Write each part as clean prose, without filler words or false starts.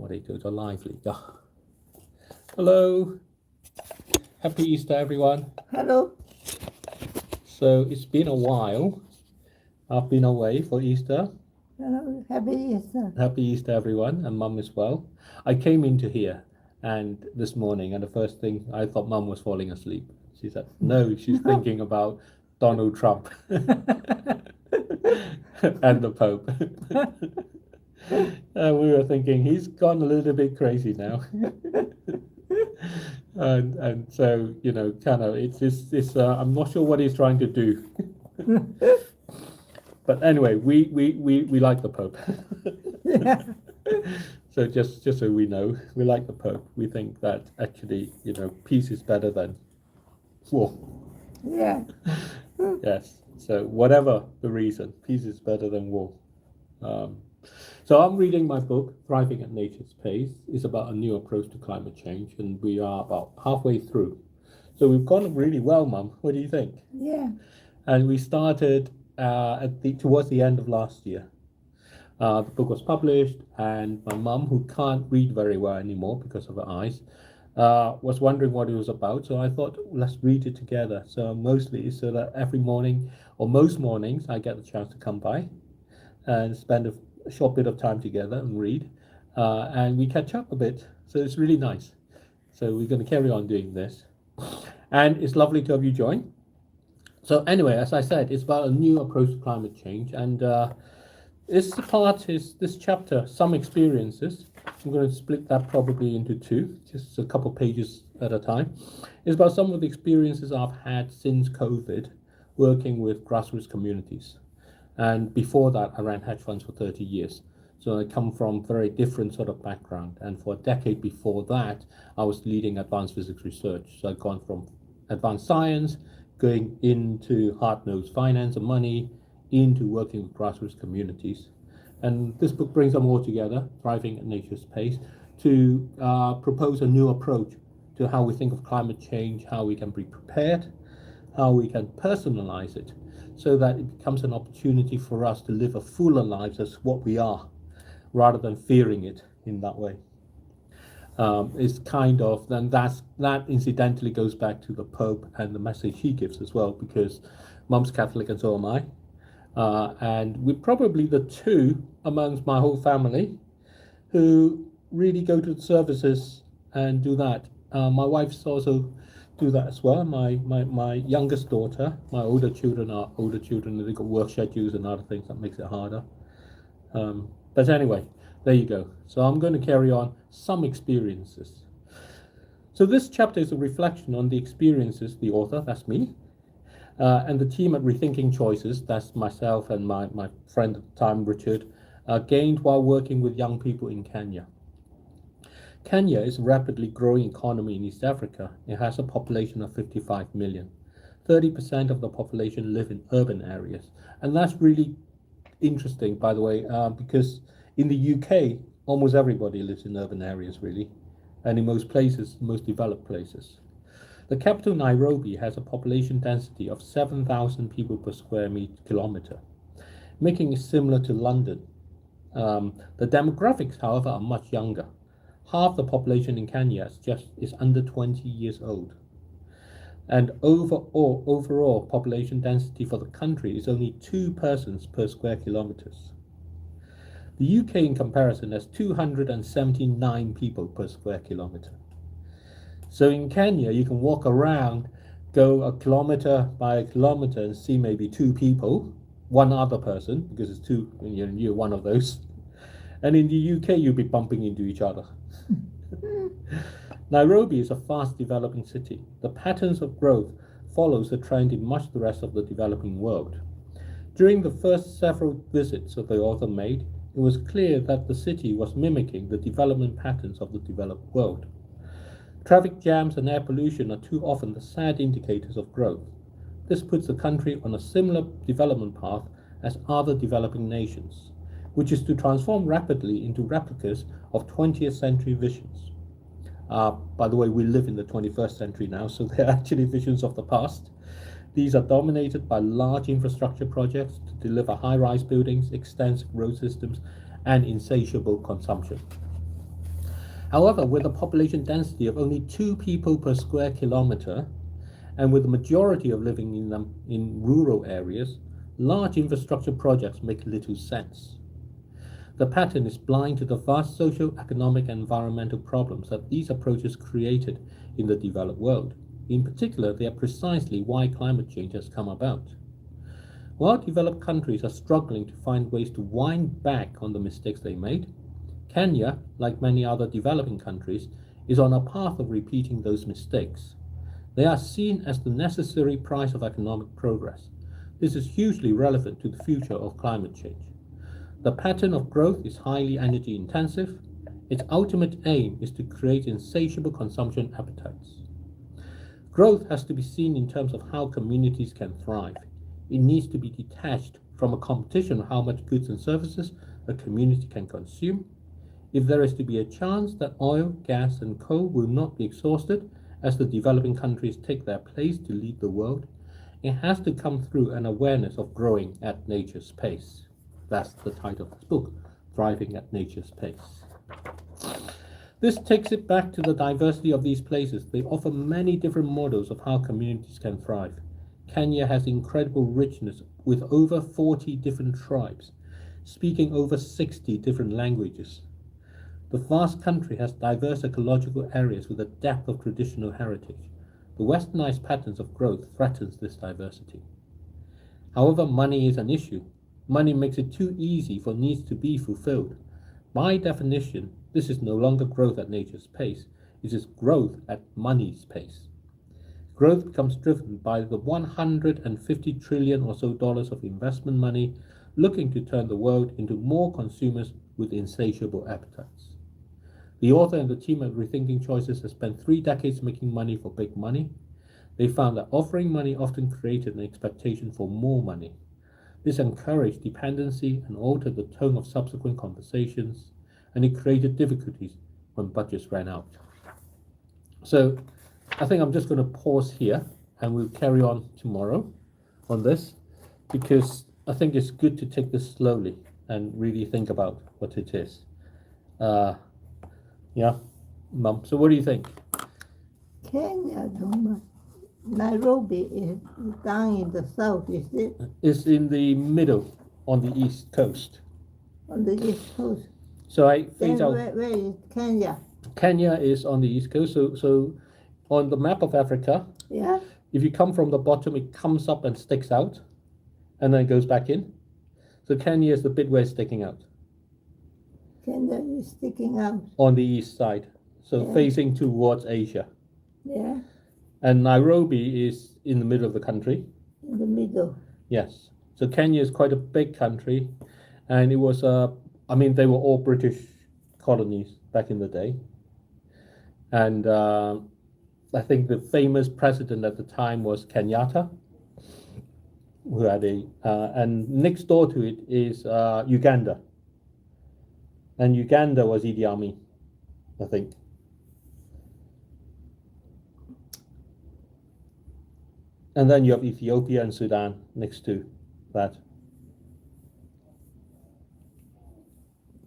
我哋做咗 live 嚟㗎。Hello, happy Easter, everyone. Hello. So it's been a while. I've been away for Easter. Hello. Happy Easter. Happy Easter, everyone, and Mum as well. I came into here and this morning, and the first thing I thought Mum was falling asleep. She said, "No, she's thinking about Donald Trump and the Pope." We were thinking he's gone a little bit crazy now. and so kind of it's I'm not sure what he's trying to do. But anyway, we like the Pope. Yeah. So just so we know, we like the Pope. We think that actually peace is better than war. Yeah. Yes. So whatever the reason, peace is better than war. So I'm reading my book, Thriving at Nature's Pace. It's about a new approach to climate change, and we are about halfway through. So we've gone really well, Mum. What do you think? Yeah. And we started towards the end of last year. The book was published, and my mum, who can't read very well anymore because of her eyes, was wondering what it was about. So I thought, let's read it together. So mostly so that every morning, or most mornings, I get the chance to come by and spend a short bit of time together and read, and we catch up a bit. So it's really nice. So we're going to carry on doing this, and it's lovely to have you join. So anyway, as I said, it's about a new approach to climate change, and this chapter, some experiences. I'm going to split that probably into two, just a couple pages at a time. It's about some of the experiences I've had since COVID, working with grassroots communities. And before that, I ran hedge funds for 30 years. So I come from very different sort of background. And for a decade before that, I was leading advanced physics research. So I've gone from advanced science, going into hard-nosed finance and money, into working with grassroots communities. And this book brings them all together, Thriving at Nature's Pace, to propose a new approach to how we think of climate change, how we can be prepared, how we can personalize it, so that it becomes an opportunity for us to live a fuller life as what we are, rather than fearing it in that way. It's kind of, then that incidentally goes back to the Pope and the message he gives as well, because Mum's Catholic and so am I. And we're probably the two amongst my whole family who really go to the services and do that. My wife's also do that as well. My youngest daughter, my older children are older children, and they've got work schedules and other things that makes it harder. But anyway, there you go. So I'm going to carry on some experiences. So this chapter is a reflection on the experiences, the author, that's me, and the team at Rethinking Choices, that's myself and my friend at the time, Richard, gained while working with young people in Kenya. Kenya is a rapidly growing economy in East Africa. It has a population of 55 million. 30% of the population live in urban areas. And that's really interesting, by the way, because in the UK, almost everybody lives in urban areas, really. And in most places, most developed places. The capital, Nairobi, has a population density of 7,000 people per square kilometer, making it similar to London. The demographics, however, are much younger. Half the population in Kenya is under 20 years old. And overall population density for the country is only 2 persons per square kilometers. The UK, in comparison, has 279 people per square kilometer. So in Kenya, you can walk around, go a kilometer by a kilometer and see maybe 2 people, one other person, because it's 2, and you're one of those. And in the UK, you'll be bumping into each other. Nairobi is a fast developing city. The patterns of growth follows the trend in much the rest of the developing world. During the first several visits that the author made, it was clear that the city was mimicking the development patterns of the developed world. Traffic jams and air pollution are too often the sad indicators of growth. This puts the country on a similar development path as other developing nations, which is to transform rapidly into replicas of 20th century visions. By the way, we live in the 21st century now, so they're actually visions of the past. These are dominated by large infrastructure projects to deliver high-rise buildings, extensive road systems, and insatiable consumption. However, with a population density of only 2 people per square kilometer, and with the majority of living in rural areas, large infrastructure projects make little sense. The pattern is blind to the vast social, economic, and environmental problems that these approaches created in the developed world. In particular, they are precisely why climate change has come about. While developed countries are struggling to find ways to wind back on the mistakes they made, Kenya, like many other developing countries, is on a path of repeating those mistakes. They are seen as the necessary price of economic progress. This is hugely relevant to the future of climate change. The pattern of growth is highly energy intensive. Its ultimate aim is to create insatiable consumption appetites. Growth has to be seen in terms of how communities can thrive. It needs to be detached from a competition of how much goods and services a community can consume. If there is to be a chance that oil, gas, and coal will not be exhausted as the developing countries take their place to lead the world, it has to come through an awareness of growing at nature's pace. That's the title of this book, Thriving at Nature's Pace. This takes it back to the diversity of these places. They offer many different models of how communities can thrive. Kenya has incredible richness with over 40 different tribes, speaking over 60 different languages. The vast country has diverse ecological areas with a depth of traditional heritage. The westernized patterns of growth threatens this diversity. However, money is an issue. Money makes it too easy for needs to be fulfilled. By definition, this is no longer growth at nature's pace. It is growth at money's pace. Growth becomes driven by the 150 trillion or so dollars of investment money looking to turn the world into more consumers with insatiable appetites. The author and the team at Rethinking Choices have spent 3 decades making money for big money. They found that offering money often created an expectation for more money. This encouraged dependency and altered the tone of subsequent conversations, and it created difficulties when budgets ran out. So I think I'm just going to pause here, and we'll carry on tomorrow on this, because I think it's good to take this slowly and really think about what it is. Yeah, Mum. So what do you think? Kenya, Nairobi is down in the south, is it? It's in the middle, on the east coast. On the east coast. So I Then phase out. where is Kenya? Kenya is on the east coast. So on the map of Africa, Yeah? if you come from the bottom, it comes up and sticks out, and then it goes back in. So Kenya is the bit where it's sticking out Kenya is sticking out. on the east side, so Yeah. facing towards Asia. Yeah? And Nairobi is in the middle of the country. In the middle. Yes. So Kenya is quite a big country, and it was they were all British colonies back in the day. And I think the famous president at the time was Kenyatta, who had and next door to it is Uganda. And Uganda was Idi Amin, I think. And then you have Ethiopia and Sudan next to that.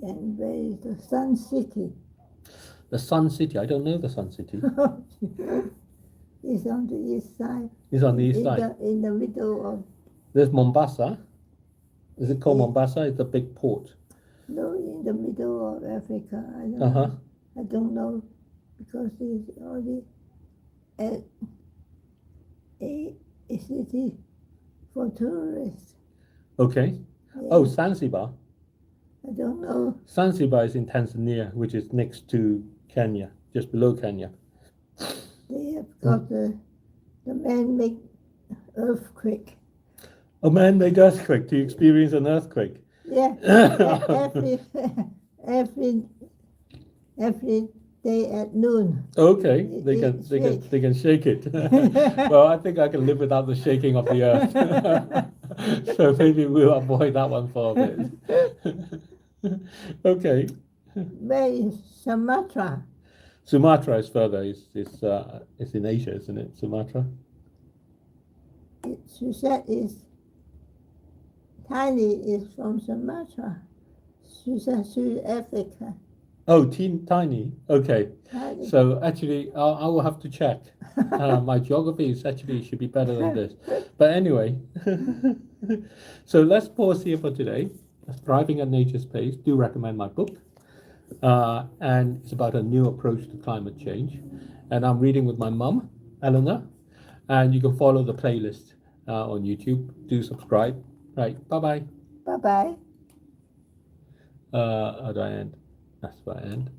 And where is the Sun City? The Sun City, I don't know the Sun City. It's on the east side. It's on the east side. In the middle of, There's Mombasa. Is it called Mombasa? It's a big port. no, in the middle of Africa. Uh-huh. I don't know, because it's only a city for tourists. Okay. Yeah. Oh, Zanzibar. I don't know. Zanzibar is in Tanzania, which is next to Kenya, just below Kenya. They have got the man-made earthquake. A man-made earthquake, to experience an earthquake. Yeah, every day at noon. Okay, It- they it can shake it. Well, I think I can live without the shaking of the earth. So maybe we'll avoid that one for a bit. Okay. Where is Sumatra? Sumatra is further. It's in Asia, isn't it? Sumatra. Suzette is Tiny is from Sumatra. She's South Africa. Oh, tiny. Okay. tiny. So actually, I will have to check. My geography is actually should be better than this. But anyway, so let's pause here for today. Thriving at Nature's Pace. Do recommend my book. And it's about a new approach to climate change. And I'm reading with my mum, Eleanor. And you can follow the playlist on YouTube. Do subscribe. Right. Bye bye. Bye bye. How do I end? That's where I end.